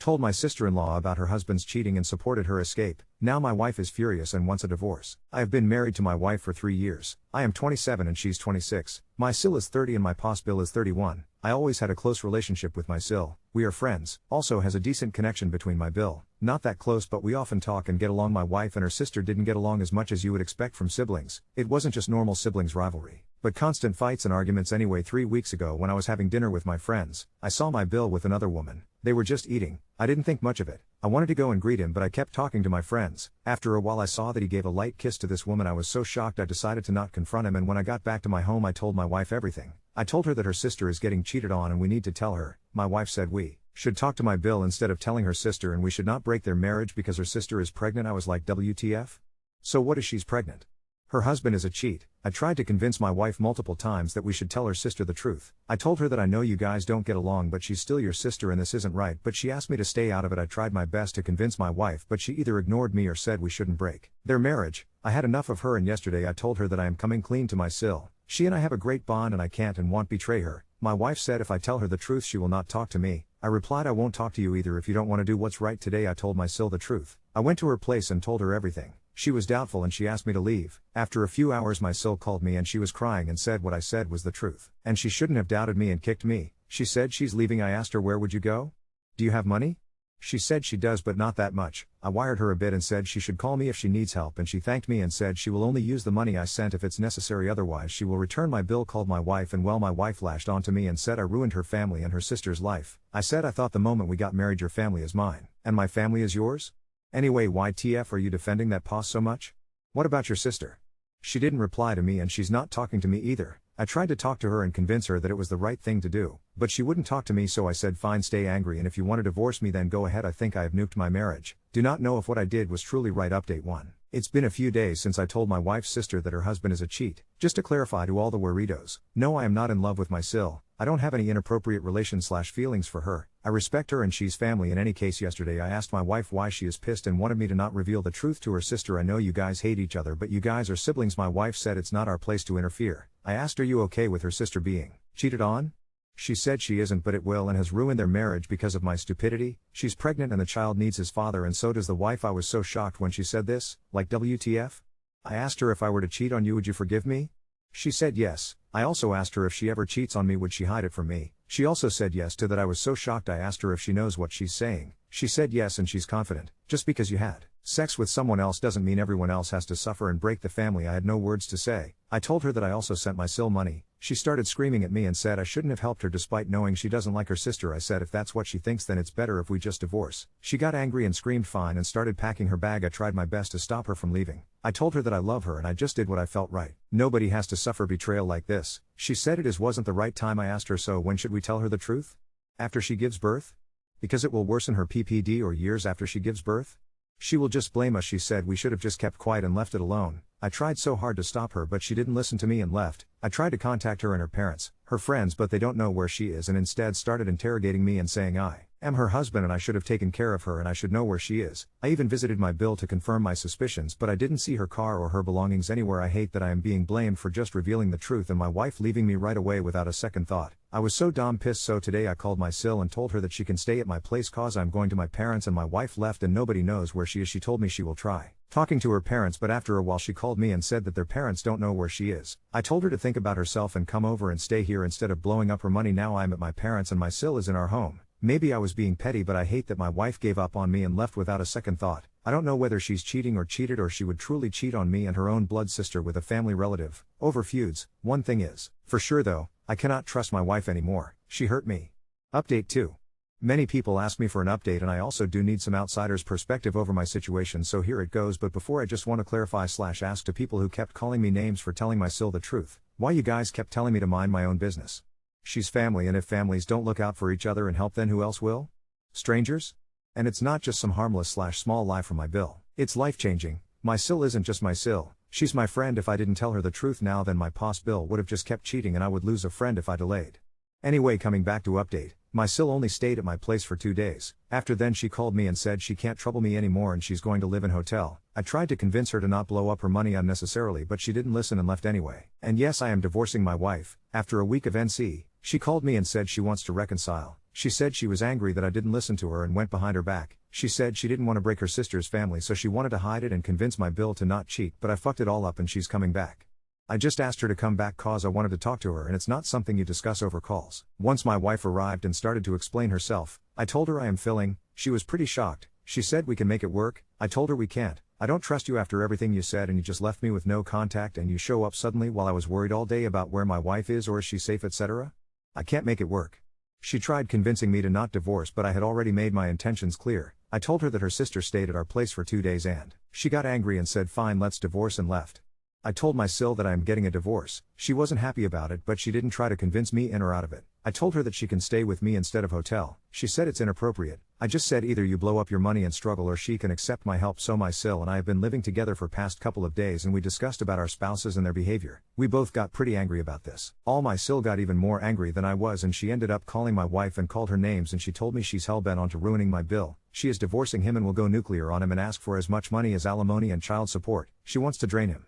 Told my sister-in-law about her husband's cheating and supported her escape. Now my wife is furious and wants a divorce. I have been married to my wife for 3 years. I am 27 and she's 26. My sil is 30 and my pos bill is 31. I always had a close relationship with my sil. We are friends. Also has a decent connection between my bill. Not that close, but we often talk and get along. My wife and her sister didn't get along as much as you would expect from siblings. It wasn't just normal siblings rivalry, but constant fights and arguments. Anyway, 3 weeks ago when I was having dinner with my friends, I saw my bill with another woman. They were just eating. I didn't think much of it. I wanted to go and greet him, but I kept talking to my friends. After a while I saw that he gave a light kiss to this woman. I was so shocked I decided to not confront him, and when I got back to my home I told my wife everything. I told her that her sister is getting cheated on and we need to tell her. My wife said we should talk to my bill instead of telling her sister, and we should not break their marriage because her sister is pregnant. I was like, WTF? So what if she's pregnant? Her husband is a cheat. I tried to convince my wife multiple times that we should tell her sister the truth. I told her that I know you guys don't get along, but she's still your sister and this isn't right, but she asked me to stay out of it. I tried my best to convince my wife, but she either ignored me or said we shouldn't break their marriage. I had enough of her, and yesterday I told her that I am coming clean to my sil. She and I have a great bond and I can't and won't betray her. My wife said if I tell her the truth she will not talk to me. I replied, I won't talk to you either if you don't want to do what's right. Today I told my sil the truth. I went to her place and told her everything. She was doubtful and she asked me to leave. After a few hours my sil called me and she was crying and said what I said was the truth. And she shouldn't have doubted me and kicked me. She said she's leaving. I asked her, where would you go? Do you have money? She said she does, but not that much. I wired her a bit and said she should call me if she needs help, and she thanked me and said she will only use the money I sent if it's necessary, otherwise she will return my bill. Called my wife, and well, my wife lashed onto me and said I ruined her family and her sister's life. I said I thought the moment we got married your family is mine, and my family is yours? Anyway, WTF are you defending that pos so much? What about your sister? She didn't reply to me and she's not talking to me either. I tried to talk to her and convince her that it was the right thing to do, but she wouldn't talk to me, so I said fine, stay angry, and if you want to divorce me then go ahead. I think I have nuked my marriage. Do not know if what I did was truly right. Update 1. It's been a few days since I told my wife's sister that her husband is a cheat. Just to clarify to all the Warritos, no, I am not in love with my sil. I don't have any inappropriate relations/feelings for her. I respect her and she's family. In any case, yesterday I asked my wife why she is pissed and wanted me to not reveal the truth to her sister. I know you guys hate each other, but you guys are siblings. My wife said it's not our place to interfere. I asked, are you okay with her sister being cheated on? She said she isn't, but it will and has ruined their marriage because of my stupidity. She's pregnant and the child needs his father, and so does the wife. I was so shocked when she said this, like WTF? I asked her, if I were to cheat on you would you forgive me? She said yes. I also asked her if she ever cheats on me would she hide it from me. She also said yes to that. I was so shocked. I asked her if she knows what she's saying. She said yes and she's confident. Just because you had sex with someone else doesn't mean everyone else has to suffer and break the family. I had no words to say. I told her that I also sent my sil money. She started screaming at me and said I shouldn't have helped her despite knowing she doesn't like her sister. I said if that's what she thinks then it's better if we just divorce. She got angry and screamed fine and started packing her bag. I tried my best to stop her from leaving. I told her that I love her and I just did what I felt right. Nobody has to suffer betrayal like this. She said it wasn't the right time. I asked her, so when should we tell her the truth? After she gives birth? Because it will worsen her PPD, or years after she gives birth? She will just blame us. She said we should have just kept quiet and left it alone. I tried so hard to stop her but she didn't listen to me and left. I tried to contact her and her parents, her friends, but they don't know where she is and instead started interrogating me and saying I am her husband and I should have taken care of her and I should know where she is. I even visited my bill to confirm my suspicions, but I didn't see her car or her belongings anywhere. I hate that I am being blamed for just revealing the truth and my wife leaving me right away without a second thought. I was so damn pissed, so today I called my sil and told her that she can stay at my place cause I'm going to my parents and my wife left and nobody knows where she is. She told me she will try talking to her parents, but after a while she called me and said that their parents don't know where she is. I told her to think about herself and come over and stay here instead of blowing up her money. Now I'm at my parents and my sil is in our home. Maybe I was being petty, but I hate that my wife gave up on me and left without a second thought. I don't know whether she's cheating or cheated, or she would truly cheat on me and her own blood sister with a family relative over feuds. One thing is for sure though, I cannot trust my wife anymore. She hurt me. Update 2. Many people ask me for an update and I also do need some outsider's perspective over my situation, so here it goes. But before, I just want to clarify/ask to people who kept calling me names for telling my sil the truth. Why you guys kept telling me to mind my own business? She's family, and if families don't look out for each other and help, then who else will? Strangers? And it's not just some harmless/small lie from my bill. It's life-changing. My sil isn't just my sil. She's my friend. If I didn't tell her the truth now, then my pos bill would have just kept cheating and I would lose a friend if I delayed. Anyway, coming back to update, my sil only stayed at my place for 2 days. After then she called me and said she can't trouble me anymore and she's going to live in hotel. I tried to convince her to not blow up her money unnecessarily, but she didn't listen and left anyway. And yes, I am divorcing my wife. After a week of NC, she called me and said she wants to reconcile. She said she was angry that I didn't listen to her and went behind her back. She said she didn't want to break her sister's family, so she wanted to hide it and convince my bill to not cheat, but I fucked it all up and she's coming back. I just asked her to come back cause I wanted to talk to her, and it's not something you discuss over calls. Once my wife arrived and started to explain herself, I told her I am filling. She was pretty shocked. She said we can make it work. I told her we can't. I don't trust you after everything you said, and you just left me with no contact and you show up suddenly while I was worried all day about where my wife is or is she safe, etc. I can't make it work. She tried convincing me to not divorce, but I had already made my intentions clear. I told her that her sister stayed at our place for 2 days and she got angry and said fine, let's divorce, and left. I told my sil that I am getting a divorce. She wasn't happy about it, but she didn't try to convince me in or out of it. I told her that she can stay with me instead of hotel. She said it's inappropriate. I just said either you blow up your money and struggle or she can accept my help. So my sil and I have been living together for past couple of days and we discussed about our spouses and their behavior. We both got pretty angry about this. All my sil got even more angry than I was, and she ended up calling my wife and called her names, and she told me she's hellbent onto ruining my bill. She is divorcing him and will go nuclear on him and ask for as much money as alimony and child support. She wants to drain him.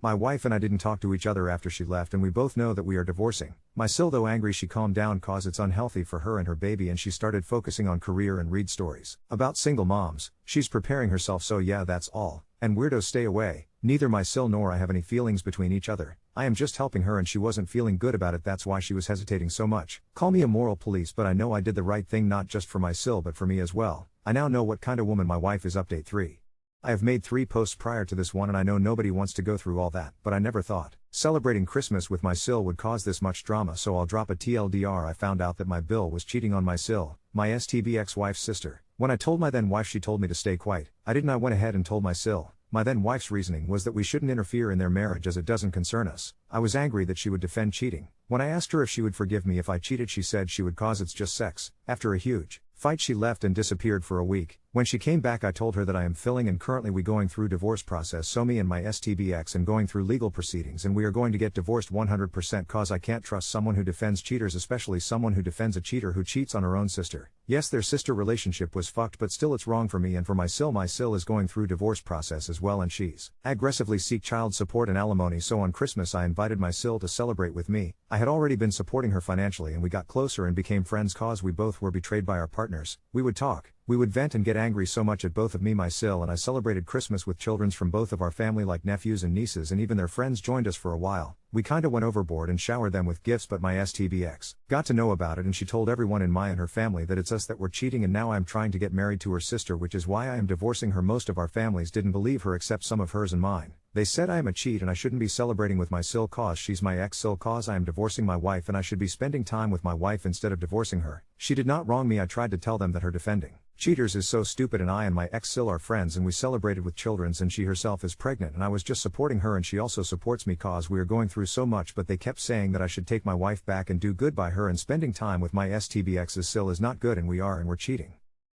My wife and I didn't talk to each other after she left, and we both know that we are divorcing. My sil, though angry, she calmed down cause it's unhealthy for her and her baby, and she started focusing on career and read stories about single moms. She's preparing herself, so yeah, that's all. And weirdos stay away. Neither my sil nor I have any feelings between each other. I am just helping her and she wasn't feeling good about it, that's why she was hesitating so much. Call me a moral police, but I know I did the right thing, not just for my sil but for me as well. I now know what kind of woman my wife is. Update 3. I have made 3 posts prior to this one, and I know nobody wants to go through all that, but I never thought celebrating Christmas with my sil would cause this much drama, so I'll drop a TLDR. I found out that my bill was cheating on my sil, my STB ex-wife's sister. When I told my then wife, she told me to stay quiet. I went ahead and told my sil. My then wife's reasoning was that we shouldn't interfere in their marriage as it doesn't concern us. I was angry that she would defend cheating. When I asked her if she would forgive me if I cheated, she said she would cause it's just sex. After a huge fight, she left and disappeared for a week. When she came back, I told her that I am filling and currently we going through divorce process, so me and my STB ex and going through legal proceedings, and we are going to get divorced 100% cause I can't trust someone who defends cheaters, especially someone who defends a cheater who cheats on her own sister. Yes, their sister relationship was fucked, but still it's wrong for me and for my sil. My sil is going through divorce process as well, and she's aggressively seek child support and alimony, so on Christmas I invited my sil to celebrate with me. I had already been supporting her financially and we got closer and became friends cause we both were betrayed by our partners. We would talk. We would vent and get angry so much at both of me, my sil, and I celebrated Christmas with children's from both of our family like nephews and nieces, and even their friends joined us for a while. We kinda went overboard and showered them with gifts, but my STBX got to know about it and she told everyone in my and her family that it's us that were cheating, and now I'm trying to get married to her sister, which is why I am divorcing her. Most of our families didn't believe her except some of hers and mine. They said I am a cheat and I shouldn't be celebrating with my sil cause she's my ex-sil cause I am divorcing my wife and I should be spending time with my wife instead of divorcing her. She did not wrong me. I tried to tell them that her defending cheaters is so stupid, and I and my ex-sil are friends and we celebrated with children's, and she herself is pregnant and I was just supporting her and she also supports me cause we are going through so much, but they kept saying that I should take my wife back and do good by her, and spending time with my STBX's sil is not good and we're cheating.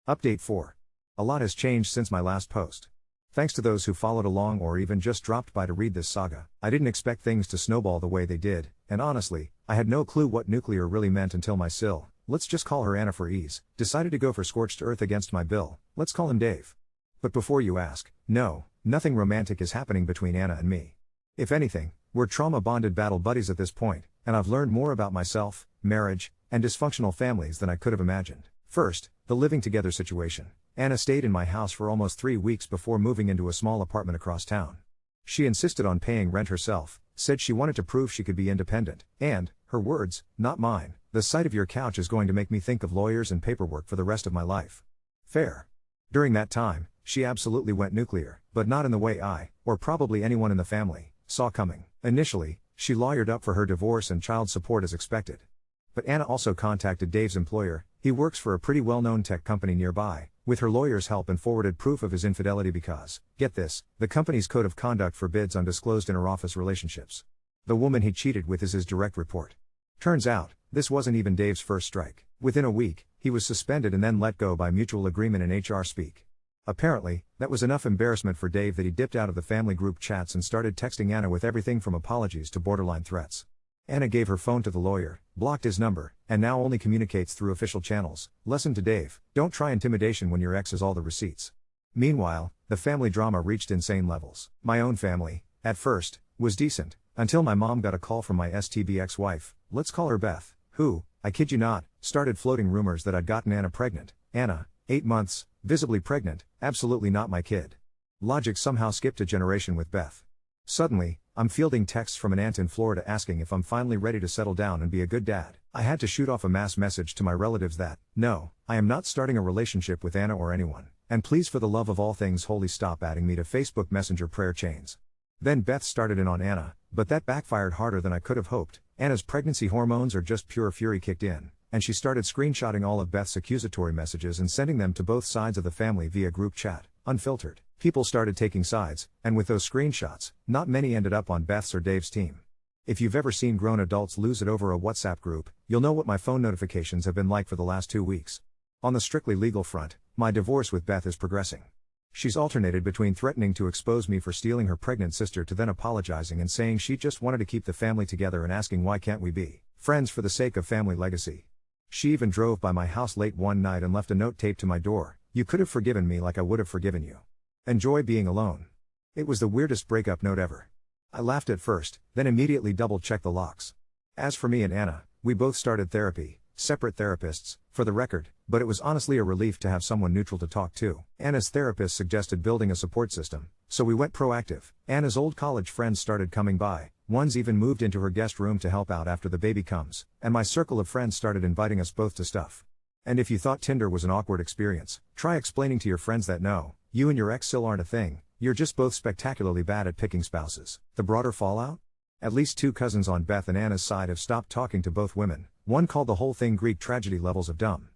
Update 4. A lot has changed since my last post. Thanks to those who followed along or even just dropped by to read this saga. I didn't expect things to snowball the way they did, and honestly, I had no clue what nuclear really meant until my sil, let's just call her Anna for ease, decided to go for scorched earth against my bill. Let's call him Dave. But before you ask, no, nothing romantic is happening between Anna and me. If anything, we're trauma-bonded battle buddies at this point, and I've learned more about myself, marriage, and dysfunctional families than I could have imagined. First, the living together situation. Anna stayed in my house for almost 3 weeks before moving into a small apartment across town. She insisted on paying rent herself, said she wanted to prove she could be independent, and, her words, not mine, the sight of your couch is going to make me think of lawyers and paperwork for the rest of my life. Fair. During that time, she absolutely went nuclear, but not in the way I, or probably anyone in the family, saw coming. Initially, she lawyered up for her divorce and child support as expected. But Anna also contacted Dave's employer, he works for a pretty well-known tech company nearby, with her lawyer's help, and forwarded proof of his infidelity because, get this, the company's code of conduct forbids undisclosed inter-office relationships. The woman he cheated with is his direct report. Turns out, this wasn't even Dave's first strike. Within a week, he was suspended and then let go by mutual agreement in HR speak. Apparently, that was enough embarrassment for Dave that he dipped out of the family group chats and started texting Anna with everything from apologies to borderline threats. Anna gave her phone to the lawyer, blocked his number, and now only communicates through official channels. Lesson to Dave: don't try intimidation when your ex has all the receipts. Meanwhile, the family drama reached insane levels. My own family, at first, was decent, until my mom got a call from my STB ex-wife, let's call her Beth, who, I kid you not, started floating rumors that I'd gotten Anna pregnant. Anna, 8 months, visibly pregnant, absolutely not my kid. Logic somehow skipped a generation with Beth. Suddenly, I'm fielding texts from an aunt in Florida asking if I'm finally ready to settle down and be a good dad. I had to shoot off a mass message to my relatives that, no, I am not starting a relationship with Anna or anyone, and please for the love of all things holy stop adding me to Facebook Messenger prayer chains. Then Beth started in on Anna, but that backfired harder than I could have hoped. Anna's pregnancy hormones or just pure fury kicked in, and she started screenshotting all of Beth's accusatory messages and sending them to both sides of the family via group chat, unfiltered. People started taking sides, and with those screenshots, not many ended up on Beth's or Dave's team. If you've ever seen grown adults lose it over a WhatsApp group, you'll know what my phone notifications have been like for the last 2 weeks. On the strictly legal front, my divorce with Beth is progressing. She's alternated between threatening to expose me for stealing her pregnant sister to then apologizing and saying she just wanted to keep the family together and asking why can't we be friends for the sake of family legacy. She even drove by my house late one night and left a note taped to my door, "You could have forgiven me like I would have forgiven you. Enjoy being alone." It was the weirdest breakup note ever. I laughed at first, then immediately double-checked the locks. As for me and Anna, we both started therapy, separate therapists, for the record, but it was honestly a relief to have someone neutral to talk to. Anna's therapist suggested building a support system, so we went proactive. Anna's old college friends started coming by, one's even moved into her guest room to help out after the baby comes, and my circle of friends started inviting us both to stuff. And if you thought Tinder was an awkward experience, try explaining to your friends that no, you and your ex still aren't a thing, you're just both spectacularly bad at picking spouses. The broader fallout? At least 2 cousins on Beth and Anna's side have stopped talking to both women. One called the whole thing Greek tragedy levels of dumb.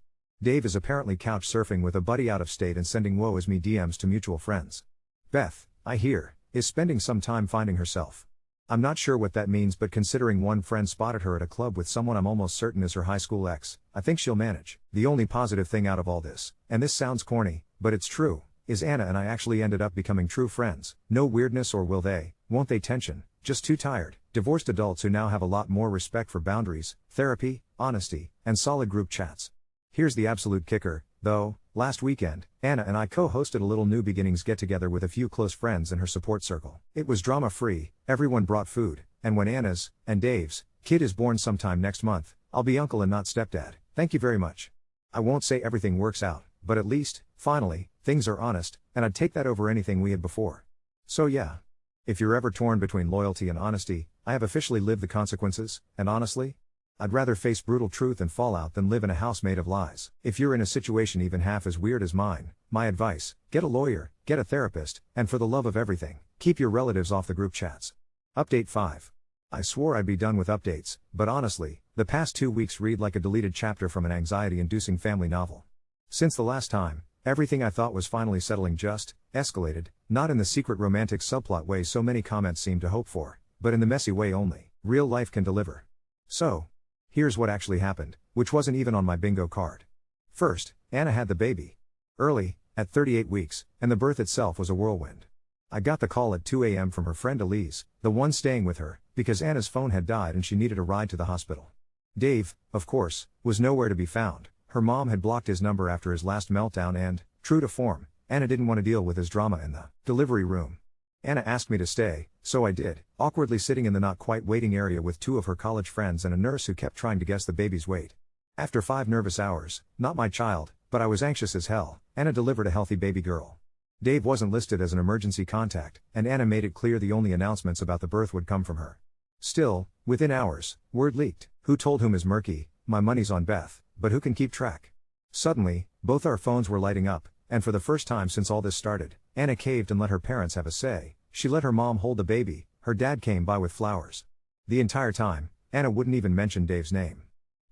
Dave is apparently couch surfing with a buddy out of state and sending woe is me DMs to mutual friends. Beth, I hear, is spending some time finding herself. I'm not sure what that means, but considering one friend spotted her at a club with someone I'm almost certain is her high school ex, I think she'll manage. The only positive thing out of all this, and this sounds corny, but it's true, is Anna and I actually ended up becoming true friends. No weirdness or will they, won't they tension, just 2 tired, divorced adults who now have a lot more respect for boundaries, therapy, honesty, and solid group chats. Here's the absolute kicker, though. Last weekend, Anna and I co-hosted a little New Beginnings get-together with a few close friends in her support circle. It was drama-free, everyone brought food, and when Anna's, and Dave's, kid is born sometime next month, I'll be uncle and not stepdad. Thank you very much. I won't say everything works out, but at least, finally, things are honest, and I'd take that over anything we had before. So yeah. If you're ever torn between loyalty and honesty, I have officially lived the consequences, and honestly, I'd rather face brutal truth and fallout than live in a house made of lies. If you're in a situation even half as weird as mine, my advice, get a lawyer, get a therapist, and for the love of everything, keep your relatives off the group chats. Update 5. I swore I'd be done with updates, but honestly, the past 2 weeks read like a deleted chapter from an anxiety-inducing family novel. Since the last time, everything I thought was finally settling just escalated, not in the secret romantic subplot way so many comments seem to hope for, but in the messy way only real life can deliver. So, here's what actually happened, which wasn't even on my bingo card. First, Anna had the baby. Early, at 38 weeks, and the birth itself was a whirlwind. I got the call at 2 a.m. from her friend Elise, the one staying with her, because Anna's phone had died and she needed a ride to the hospital. Dave, of course, was nowhere to be found. Her mom had blocked his number after his last meltdown and, true to form, Anna didn't want to deal with his drama in the delivery room. Anna asked me to stay, so I did, awkwardly sitting in the not-quite waiting area with 2 of her college friends and a nurse who kept trying to guess the baby's weight. After 5 nervous hours, not my child, but I was anxious as hell, Anna delivered a healthy baby girl. Dave wasn't listed as an emergency contact, and Anna made it clear the only announcements about the birth would come from her. Still, within hours, word leaked. Who told whom is murky, my money's on Beth, but who can keep track? Suddenly, both our phones were lighting up, and for the first time since all this started, Anna caved and let her parents have a say. She let her mom hold the baby, her dad came by with flowers. The entire time, Anna wouldn't even mention Dave's name.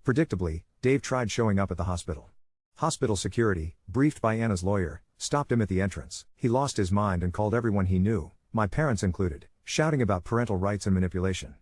Predictably, Dave tried showing up at the hospital. Hospital security, briefed by Anna's lawyer, stopped him at the entrance. He lost his mind and called everyone he knew, my parents included, shouting about parental rights and manipulation.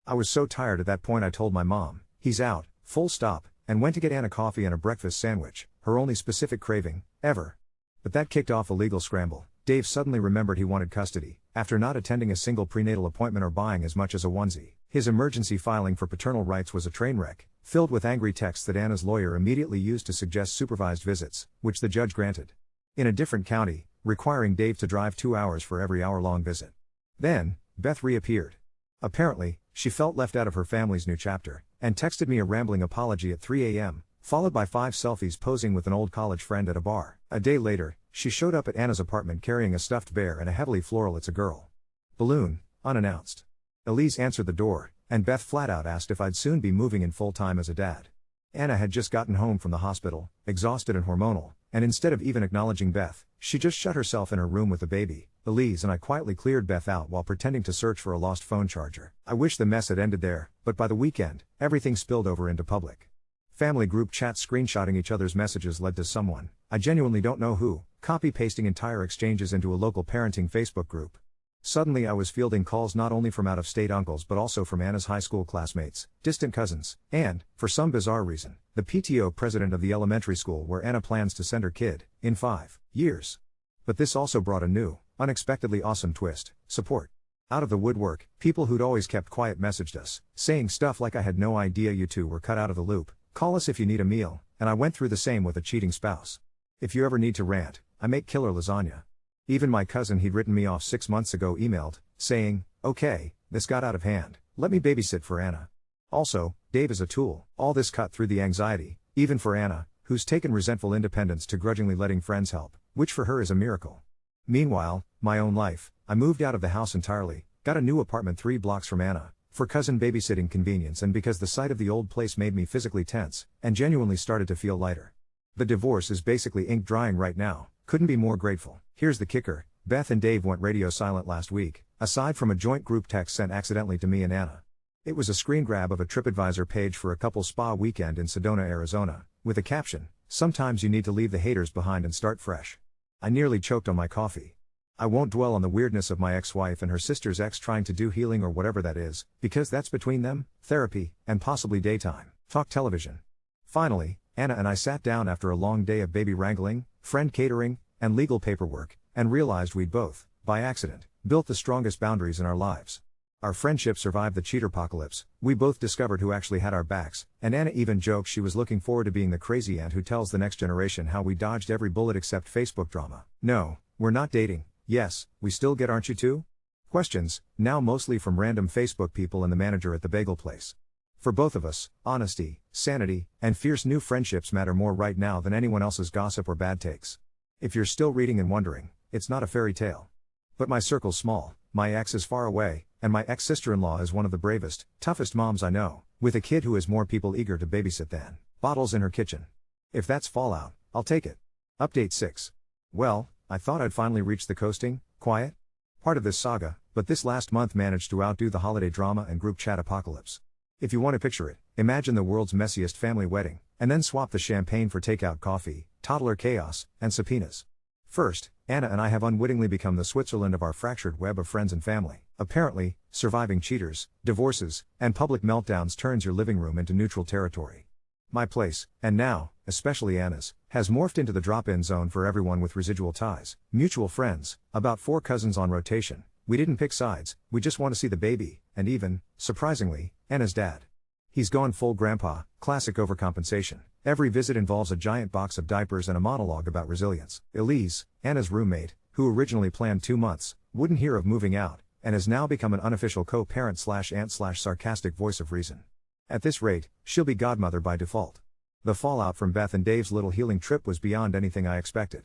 I was so tired at that point I told my mom, he's out, full stop, and went to get Anna coffee and a breakfast sandwich, her only specific craving, ever. But that kicked off a legal scramble. Dave suddenly remembered he wanted custody, after not attending a single prenatal appointment or buying as much as a onesie. His emergency filing for paternal rights was a train wreck, filled with angry texts that Anna's lawyer immediately used to suggest supervised visits, which the judge granted. In a different county, requiring Dave to drive 2 hours for every hour-long visit. Then, Beth reappeared. Apparently, she felt left out of her family's new chapter, and texted me a rambling apology at 3 a.m., followed by 5 selfies posing with an old college friend at a bar. A day later, she showed up at Anna's apartment carrying a stuffed bear and a heavily floral "It's a girl" balloon, unannounced. Elise answered the door, and Beth flat out asked if I'd soon be moving in full-time as a dad. Anna had just gotten home from the hospital, exhausted and hormonal, and instead of even acknowledging Beth, she just shut herself in her room with the baby. Elise and I quietly cleared Beth out while pretending to search for a lost phone charger. I wish the mess had ended there, but by the weekend, everything spilled over into public. Family group chats screenshotting each other's messages led to someone, I genuinely don't know who, copy-pasting entire exchanges into a local parenting Facebook group. Suddenly I was fielding calls not only from out-of-state uncles but also from Anna's high school classmates, distant cousins, and, for some bizarre reason, the PTO president of the elementary school where Anna plans to send her kid, in 5 years. But this also brought a new, unexpectedly awesome twist: support. Out of the woodwork, people who'd always kept quiet messaged us, saying stuff like "I had no idea you two were cut out of the loop, call us if you need a meal," and I went through the same with a cheating spouse. If you ever need to rant, I make killer lasagna. Even my cousin he'd written me off 6 months ago emailed, saying, "Okay, this got out of hand, let me babysit for Anna." Also, Dave is a tool. All this cut through the anxiety, even for Anna, who's taken resentful independence to grudgingly letting friends help, which for her is a miracle. Meanwhile, my own life, I moved out of the house entirely, got a new apartment 3 blocks from Anna, for cousin babysitting convenience and because the sight of the old place made me physically tense, and genuinely started to feel lighter. The divorce is basically ink drying right now, couldn't be more grateful. Here's the kicker: Beth and Dave went radio silent last week, aside from a joint group text sent accidentally to me and Anna. It was a screen grab of a TripAdvisor page for a couple spa weekend in Sedona, Arizona, with a caption, "Sometimes you need to leave the haters behind and start fresh." I nearly choked on my coffee. I won't dwell on the weirdness of my ex-wife and her sister's ex trying to do healing or whatever that is, because that's between them, therapy, and possibly daytime talk television. Finally, Anna and I sat down after a long day of baby wrangling, friend catering, and legal paperwork, and realized we'd both, by accident, built the strongest boundaries in our lives. Our friendship survived the cheaterpocalypse, we both discovered who actually had our backs, and Anna even joked she was looking forward to being the crazy aunt who tells the next generation how we dodged every bullet except Facebook drama. No, we're not dating. Yes, we still get "aren't you too?" questions, now mostly from random Facebook people and the manager at the bagel place. For both of us, honesty, sanity, and fierce new friendships matter more right now than anyone else's gossip or bad takes. If you're still reading and wondering, it's not a fairy tale. But my circle's small, my ex is far away, and my ex-sister-in-law is one of the bravest, toughest moms I know, with a kid who has more people eager to babysit than bottles in her kitchen. If that's fallout, I'll take it. Update 6. Well, I thought I'd finally reached the coasting, quiet part of this saga, but this last month managed to outdo the holiday drama and group chat apocalypse. If you want to picture it, imagine the world's messiest family wedding, and then swap the champagne for takeout coffee, toddler chaos, and subpoenas. First, Anna and I have unwittingly become the Switzerland of our fractured web of friends and family. Apparently, surviving cheaters, divorces, and public meltdowns turns your living room into neutral territory. My place, and now, especially Anna's, has morphed into the drop-in zone for everyone with residual ties, mutual friends, about 4 cousins on rotation. We didn't pick sides, we just want to see the baby, and even, surprisingly, Anna's dad. He's gone full grandpa, classic overcompensation. Every visit involves a giant box of diapers and a monologue about resilience. Elise, Anna's roommate, who originally planned 2 months, wouldn't hear of moving out, and has now become an unofficial co-parent/aunt/sarcastic voice of reason. At this rate, she'll be godmother by default. The fallout from Beth and Dave's little healing trip was beyond anything I expected.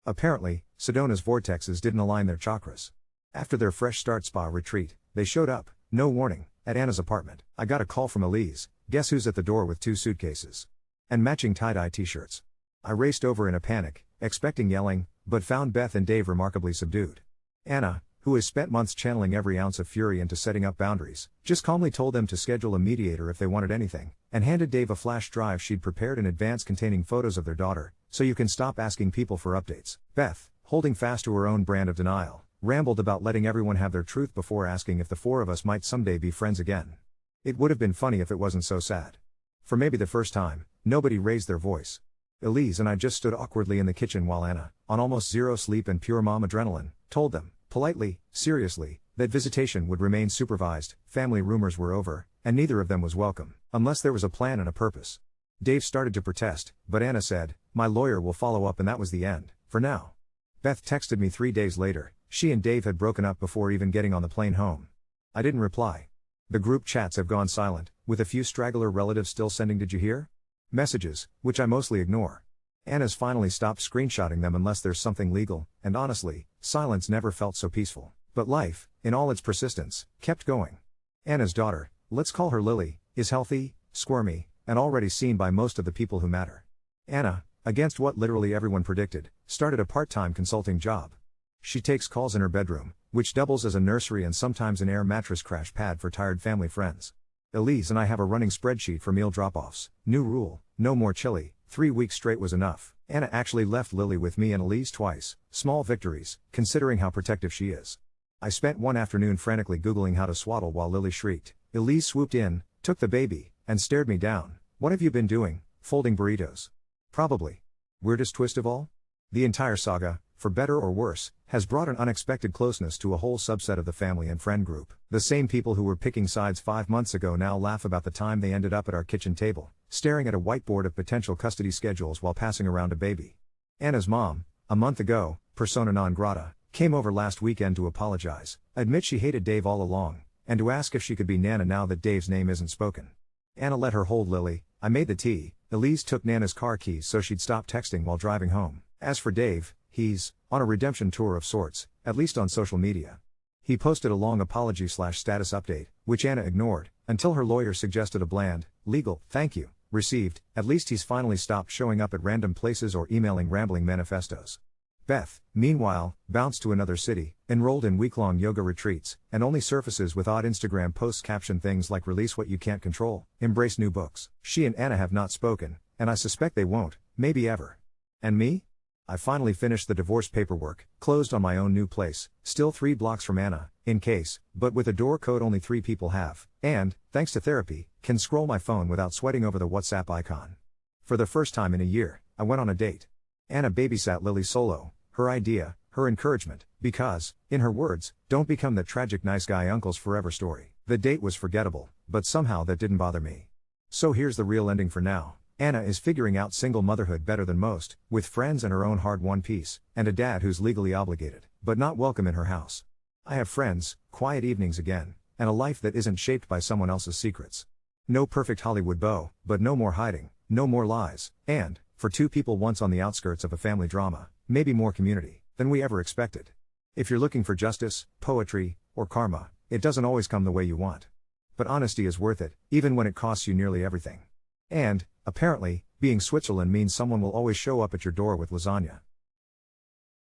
Apparently, Sedona's vortexes didn't align their chakras. After their fresh start spa retreat, they showed up, no warning, at Anna's apartment. I got a call from Elise, guess who's at the door with 2 suitcases and matching tie-dye t-shirts. I raced over in a panic, expecting yelling, but found Beth and Dave remarkably subdued. Anna, who has spent months channeling every ounce of fury into setting up boundaries, just calmly told them to schedule a mediator if they wanted anything, and handed Dave a flash drive she'd prepared in advance containing photos of their daughter, so you can stop asking people for updates. Beth, holding fast to her own brand of denial, rambled about letting everyone have their truth before asking if the 4 of us might someday be friends again. It would have been funny if it wasn't so sad. For maybe the first time, nobody raised their voice. Elise and I just stood awkwardly in the kitchen while Anna, on almost zero sleep and pure mom adrenaline, told them, politely, seriously, that visitation would remain supervised, family rumors were over, and neither of them was welcome, unless there was a plan and a purpose. Dave started to protest, but Anna said, "My lawyer will follow up," and that was the end, for now. Beth texted me 3 days later, she and Dave had broken up before even getting on the plane home. I didn't reply. The group chats have gone silent, with a few straggler relatives still sending "did you hear?" messages, which I mostly ignore. Anna's finally stopped screenshotting them unless there's something legal, and honestly, silence never felt so peaceful. But life, in all its persistence, kept going. Anna's daughter, let's call her Lily, is healthy, squirmy, and already seen by most of the people who matter. Anna, against what literally everyone predicted, started a part-time consulting job. She takes calls in her bedroom, which doubles as a nursery and sometimes an air mattress crash pad for tired family friends. Elise and I have a running spreadsheet for meal drop-offs. New rule, no more chili, 3 weeks straight was enough. Anna actually left Lily with me and Elise twice, small victories, considering how protective she is. I spent one afternoon frantically Googling how to swaddle while Lily shrieked. Elise swooped in, took the baby, and stared me down. "What have you been doing, folding burritos?" Probably. Weirdest twist of all? The entire saga, for better or worse, has brought an unexpected closeness to a whole subset of the family and friend group. The same people who were picking sides 5 months ago now laugh about the time they ended up at our kitchen table, staring at a whiteboard of potential custody schedules while passing around a baby. Anna's mom, a month ago, persona non grata, came over last weekend to apologize, admit she hated Dave all along, and to ask if she could be Nana now that Dave's name isn't spoken. Anna let her hold Lily, I made the tea. Elise took Nana's car keys so she'd stop texting while driving home. As for Dave, he's on a redemption tour of sorts, at least on social media. He posted a long apology/status update, which Anna ignored, until her lawyer suggested a bland, legal, thank you, received. At least he's finally stopped showing up at random places or emailing rambling manifestos. Beth, meanwhile, bounced to another city, enrolled in week-long yoga retreats, and only surfaces with odd Instagram posts caption things like "release what you can't control, embrace new books." She and Anna have not spoken, and I suspect they won't, maybe ever. And me? I finally finished the divorce paperwork, closed on my own new place, still 3 blocks from Anna, in case, but with a door code only 3 people have, and, thanks to therapy, can scroll my phone without sweating over the WhatsApp icon. For the first time in a year, I went on a date. Anna babysat Lily solo, her idea, her encouragement, because, in her words, don't become the tragic nice guy uncle's forever story. The date was forgettable, but somehow that didn't bother me. So here's the real ending for now. Anna is figuring out single motherhood better than most, with friends and her own hard-won peace, and a dad who's legally obligated, but not welcome in her house. I have friends, quiet evenings again, and a life that isn't shaped by someone else's secrets. No perfect Hollywood beau, but no more hiding, no more lies, and, for 2 people once on the outskirts of a family drama, maybe more community than we ever expected. If you're looking for justice, poetry, or karma, it doesn't always come the way you want. But honesty is worth it, even when it costs you nearly everything. And, apparently, being Switzerland means someone will always show up at your door with lasagna.